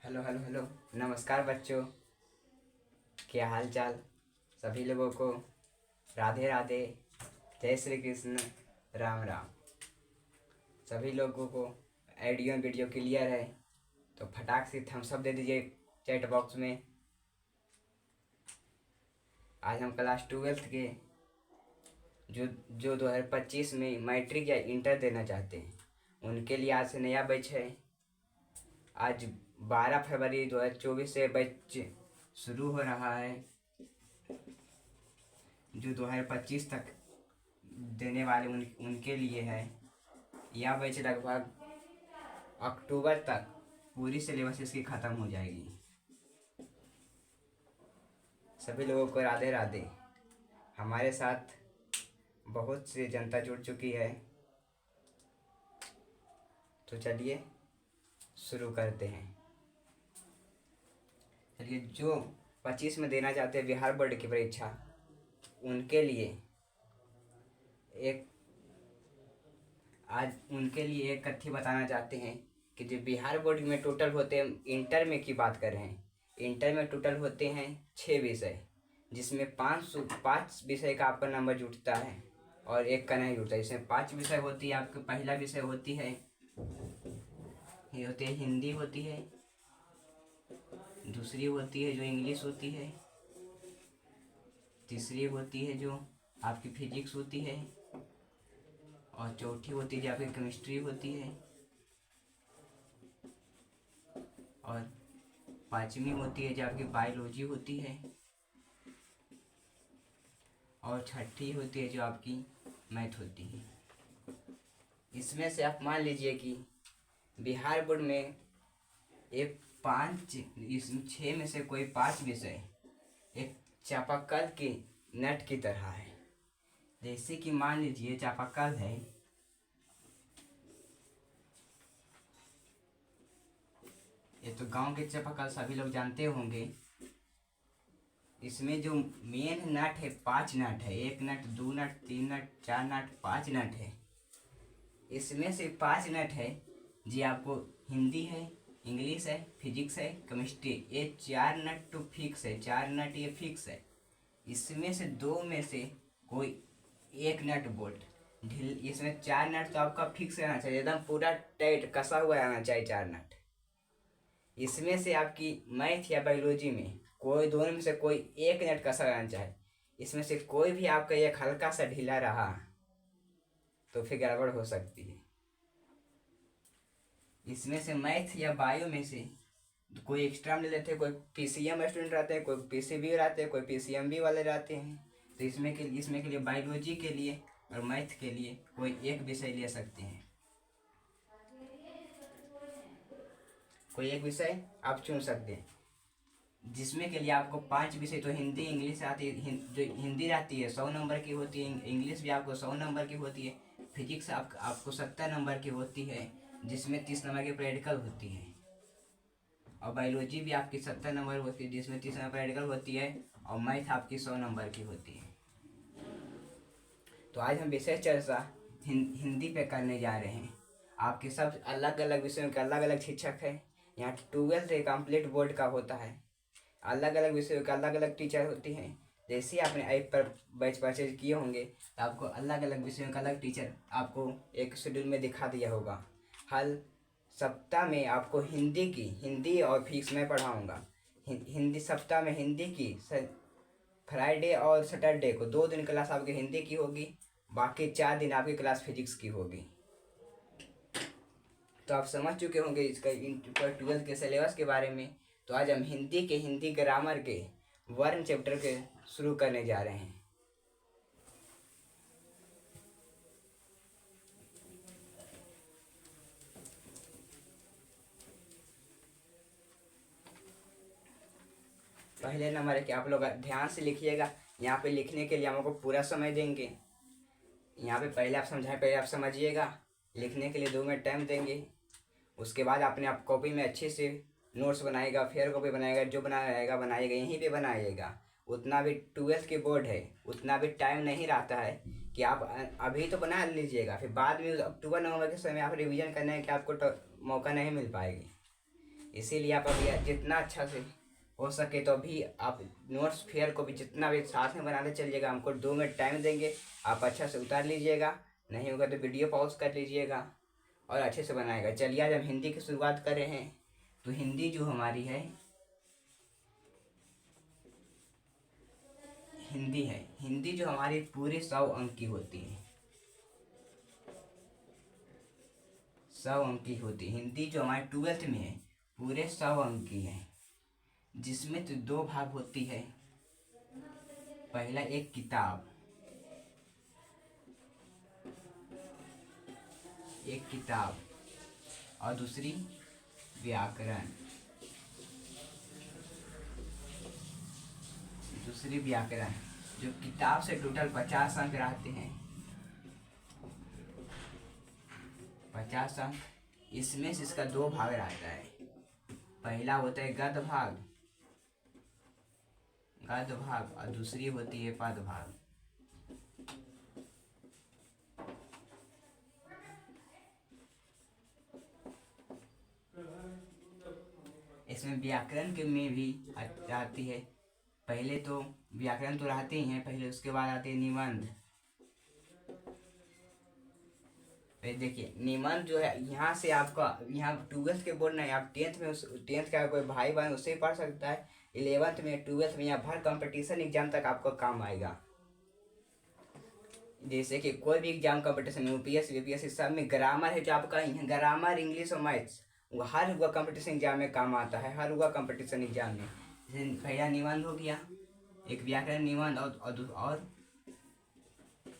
Hello hello hello. नमस्कार बच्चों, क्या हाल चाल। सभी लोगों को राधे राधे, जय श्री कृष्ण, राम राम। सभी लोगों को ऑडियो वीडियो क्लियर है तो फटाक से थम्स अप दे दीजिए चैट बॉक्स में। आज हम क्लास 12th के जो जो 2025 में मैट्रिक या इंटर देना चाहते हैं उनके लिए आज से नया बैच है। आज 12 फरवरी 2024 से बैच शुरू हो रहा है जो 2025 तक देने वाले उनके लिए है। यह बैच लगभग अक्टूबर तक पूरी सिलेबस इसकी ख़त्म हो जाएगी। सभी लोगों को राधे राधे। हमारे साथ बहुत सी जनता जुड़ चुकी है, तो चलिए शुरू करते हैं। चलिए, जो 25 में देना चाहते हैं बिहार बोर्ड की परीक्षा उनके लिए एक आज उनके लिए एक कथ्य बताना चाहते हैं कि जो बिहार बोर्ड में टोटल होते हैं, इंटर में की बात कर रहे हैं, इंटर में टोटल होते हैं 6 विषय, जिसमें 5 विषय का आपका नंबर जुटता है और एक का नहीं जुटता। इसमें 5 विषय होती है। आपका पहला विषय होती है, ये होती है हिंदी होती है, दूसरी होती है जो इंग्लिश होती है, तीसरी होती है जो आपकी फिजिक्स होती है, और चौथी होती है जो आपकी केमिस्ट्री होती है, और पांचवी होती है जो आपकी बायोलॉजी होती है, और छठी होती है जो आपकी मैथ होती है। इसमें से आप मान लीजिए कि बिहार बोर्ड में एक 5 इस 6 में से कोई 5 विषय एक चापाकल के नट की तरह है। जैसे कि मान लीजिए चापाकल है, ये तो गांव के चापाकल सभी लोग जानते होंगे। इसमें जो मेन नट है 5 नट है, 1 नट, 2 नट, 3 नट, 4 नट, 5 नट है। इसमें से 5 नट है जी आपको हिंदी है, इंग्लिश है, फिजिक्स है, केमिस्ट्री। ये 4 नट तो फिक्स है, 4 नट ये फिक्स है। इसमें से 2 में से कोई एक नट बोल्ट ढील, इसमें 4 नट तो आपका फिक्स रहना चाहिए, एकदम पूरा टाइट कसा हुआ रहना चाहिए 4 नट। इसमें से आपकी मैथ या बायोलॉजी में कोई दोनों में से कोई एक नट कसा रहना चाहिए। इसमें से कोई भी आपका एक हल्का सा ढीला रहा तो फिर गड़बड़ हो सकती है। इसमें से मैथ या बायो में से कोई एक्स्ट्रा ले लेते हैं, कोई पीसीएम स्टूडेंट रहते हैं, कोई पीसीबी रहते हैं, कोई पीसीएमबी वाले रहते हैं। तो इसमें के लिए बायोलॉजी के लिए और मैथ के लिए कोई एक विषय ले सकते हैं। कोई एक विषय आप चुन सकते हैं, जिसमें के लिए आपको 5 विषय तो हिंदी इंग्लिश आती है। जो हिंदी रहती है 100 नंबर की होती है, इंग्लिश भी आपको 100 नंबर की होती है, फिजिक्स आपको 70 नंबर की होती है, जिसमें 30 नंबर की प्रैक्टिकल होती है, और बायोलॉजी भी आपकी 70 नंबर होती है, जिसमें 30 नंबर प्रैक्टिकल होती है, और मैथ आपकी 100 नंबर की होती है। तो आज हम विषय चर्चा हिंदी पे करने जा रहे हैं। आपके सब अलग अलग विषयों के अलग अलग शिक्षक हैं। यहाँ 12th एक कंप्लीट बोर्ड का होता है, अलग अलग विषयों के अलग अलग टीचर होती हैं। जैसे ही आपने ऐप पर बैच परचेज किए होंगे तो आपको अलग अलग विषयों का अलग टीचर आपको एक शेड्यूल में दिखा दिया होगा। हर सप्ताह में आपको हिंदी और फिजिक्स में पढ़ाऊँगा। हिंदी सप्ताह में हिंदी की फ्राइडे और सैटरडे को 2 दिन क्लास आपकी हिंदी की होगी, बाकी 4 दिन आपकी क्लास फिजिक्स की होगी। तो आप समझ चुके होंगे इसका 12th के सिलेबस के बारे में। तो आज हम हिंदी ग्रामर के वर्ण चैप्टर के शुरू करने जा रहे हैं। पहले नंबर है कि आप लोग ध्यान से लिखिएगा। यहाँ पे लिखने के लिए हम आपको पूरा समय देंगे। यहाँ पे पहले आप समझिएगा। लिखने के लिए 2 मिनट टाइम देंगे। उसके बाद आपने आप कॉपी में अच्छे से नोट्स बनाएगा, फेयर कॉपी बनाएगा, जो बनाएगा यहीं पे बनाइएगा। उतना भी 12th के बोर्ड है, उतना भी टाइम नहीं रहता है कि आप अभी तो बना लीजिएगा, फिर बाद में अक्टूबर नवंबर के समय आप रिवीजन करने के आपको मौका नहीं मिल पाएगी। इसीलिए आप अभी जितना अच्छा से हो सके तो अभी आप नोट्स फेयर को भी जितना भी साथ में बनाते चलिएगा। हमको 2 मिनट टाइम देंगे, आप अच्छा से उतार लीजिएगा, नहीं होगा तो वीडियो पॉज कर लीजिएगा और अच्छे से बनाएगा। चलिए आज हम हिंदी की शुरुआत कर रहे हैं। तो हिंदी जो हमारी है, हिंदी जो हमारी पूरे 100 अंक की होती है। 100 अंक की होती है हिंदी जो हमारे 12th में है, पूरे 100 अंक की है। जिसमें तो 2 भाग होती है। पहला एक किताब, और दूसरी व्याकरण। जो किताब से टोटल 50 अंक रहते हैं, 50 अंक। इसमें से इसका 2 भाग रहता है। पहला होता है गद्य भाग और दूसरी होती है पद भाग। इसमें व्याकरण के में भी आती है। पहले तो व्याकरण तो रहते ही हैं पहले, उसके बाद आते हैं निबंध। देखिए निबंध जो है, यहाँ से आपका यहाँ 12th के बोर्ड नहीं, आप 10th में 10th का कोई भाई बहन उससे ही पढ़ सकता है। 11th में 12th में या हर कंपटीशन एग्जाम तक आपको काम आएगा। जैसे कि कोई भी एग्जाम कंपटीशन, यूपीएससी बीपीएससी सब में ग्रामर है जो आपका ग्रामर, इंग्लिश और मैथ्स, वो हर हुआ कंपटीशन एग्जाम में काम आता है। हर हुआ कंपटीशन एग्जाम में जैसे पहला निबंध हो गया, एक व्याकरण निबंध और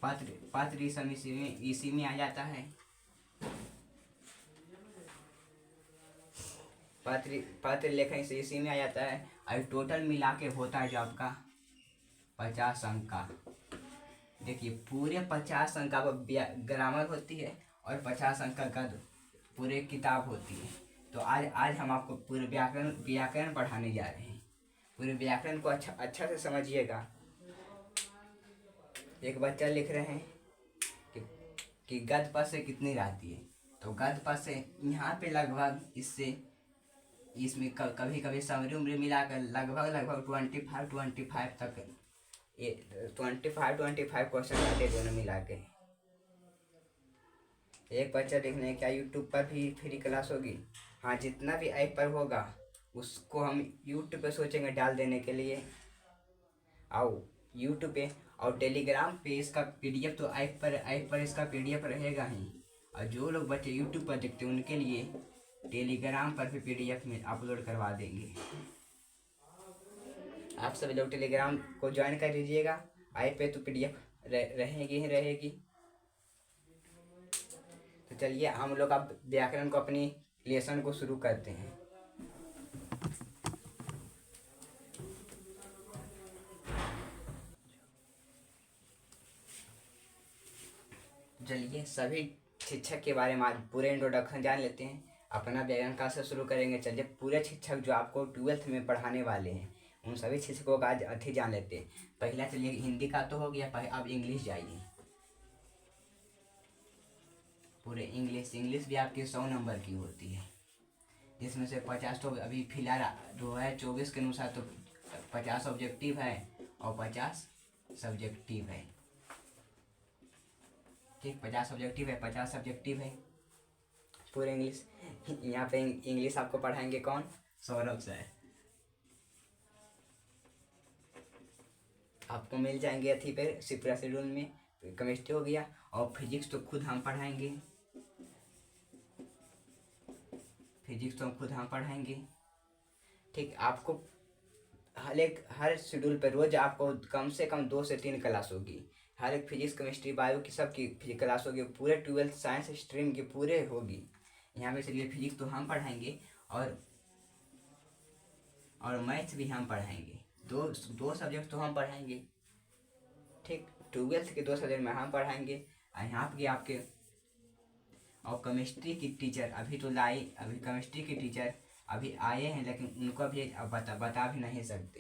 पत्र इसी में आ जाता है। पत्र लेखन से इसी में आ जाता है। और टोटल मिला के होता है जो आपका 50 अंक का। देखिए पूरे 50 अंक का ग्रामर होती है और 50 अंक का गद्य पूरे किताब होती है। तो आज हम आपको पूरे व्याकरण पढ़ाने जा रहे हैं। पूरे व्याकरण को अच्छा से समझिएगा। एक बच्चा लिख रहे हैं कि गद्य पद से कितनी रहती है। तो गद्य पद से यहाँ पे लगभग इसमें कभी कभी समरी उमरी मिलाकर लगभग 25 तक 25 क्वेश्चन आते हैं दोनों मिला के। एक बच्चा देखने क्या यूट्यूब पर भी फ्री क्लास होगी। हाँ, जितना भी ऐप पर होगा उसको हम यूट्यूब पे सोचेंगे डाल देने के लिए। आओ यूट्यूब पे और टेलीग्राम पे इसका पीडीएफ तो ऐप पर इसका पीडीएफ रहेगा ही। और जो लोग बच्चे यूट्यूब पर देखते हैं उनके लिए टेलीग्राम पर भी पीडीएफ में अपलोड करवा देंगे। आप सभी लोग टेलीग्राम को ज्वाइन कर लीजिएगा। ऐप पे तो पीडीएफ रहेगी ही रहेगी। तो चलिए हम लोग अब व्याकरण को अपनी लेसन को शुरू करते हैं। चलिए सभी शिक्षक के बारे में आज पूरे इंट्रोडक्शन जान लेते हैं। अपना व्याकरण क्लास से शुरू करेंगे। चलिए पूरे शिक्षक जो आपको 12th में पढ़ाने वाले हैं उन सभी शिक्षकों का आज अच्छी जान लेते हैं। पहला चलिए हिंदी का तो हो गया, अब इंग्लिश जाइए। पूरे इंग्लिश भी आपकी 100 नंबर की होती है, जिसमें से 50 तो अभी फिलहाल 2024 के अनुसार तो 50 ऑब्जेक्टिव है और 50 सब्जेक्टिव है। ठीक, 50 ऑब्जेक्टिव है, 50 सब्जेक्टिव है पूरे इंग्लिश। यहाँ पे इंग्लिश आपको पढ़ाएंगे कौन? सौरभ सर। आपको मिल जाएंगे अथी पे शिप्रा शेड्यूल में। केमिस्ट्री हो गया और फिजिक्स तो खुद हम पढ़ाएंगे। ठीक, आपको हर शेड्यूल पर रोज आपको कम से कम 2 से 3 क्लास होगी। हर एक फिजिक्स केमिस्ट्री बायो की सबकी क्लास होगी। पूरे 12th साइंस स्ट्रीम की पूरे होगी। यहाँ पे चलिए फिजिक्स तो हम पढ़ाएंगे और मैथ्स भी हम पढ़ाएंगे। दो सब्जेक्ट तो हम पढ़ाएंगे। ठीक, 12th के 2 सब्जेक्ट में हम पढ़ाएंगे। यहाँ पे आपके और केमिस्ट्री की टीचर अभी केमिस्ट्री की टीचर अभी आए हैं, लेकिन उनको अभी बता भी नहीं सकते।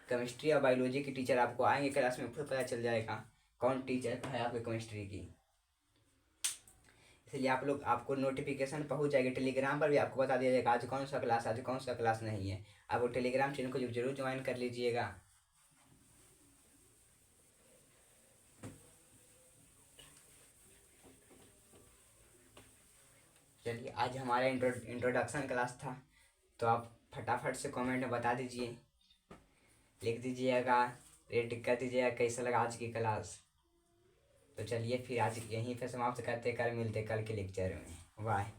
केमिस्ट्री और बायोलॉजी की टीचर आपको आएंगे क्लास में, खुद पता चल जाएगा कौन टीचर है आपके केमिस्ट्री की। इसलिए आप लोग, आपको नोटिफिकेशन पहुंच जाएगी टेलीग्राम पर भी, आपको बता दिया जाएगा आज कौन सा क्लास, आज कौन सा क्लास नहीं है। आप वो टेलीग्राम चैनल को जरूर ज्वाइन कर लीजिएगा। चलिए, आज हमारा इंट्रोडक्शन क्लास था, तो आप फटाफट से कमेंट में बता दीजिए, लिख दीजिएगा, रेट कर दीजिएगा कैसा लगा आज की क्लास। तो चलिए फिर आज यहीं पे समाप्त करते, कल मिलते कल के लेक्चर में। बाय।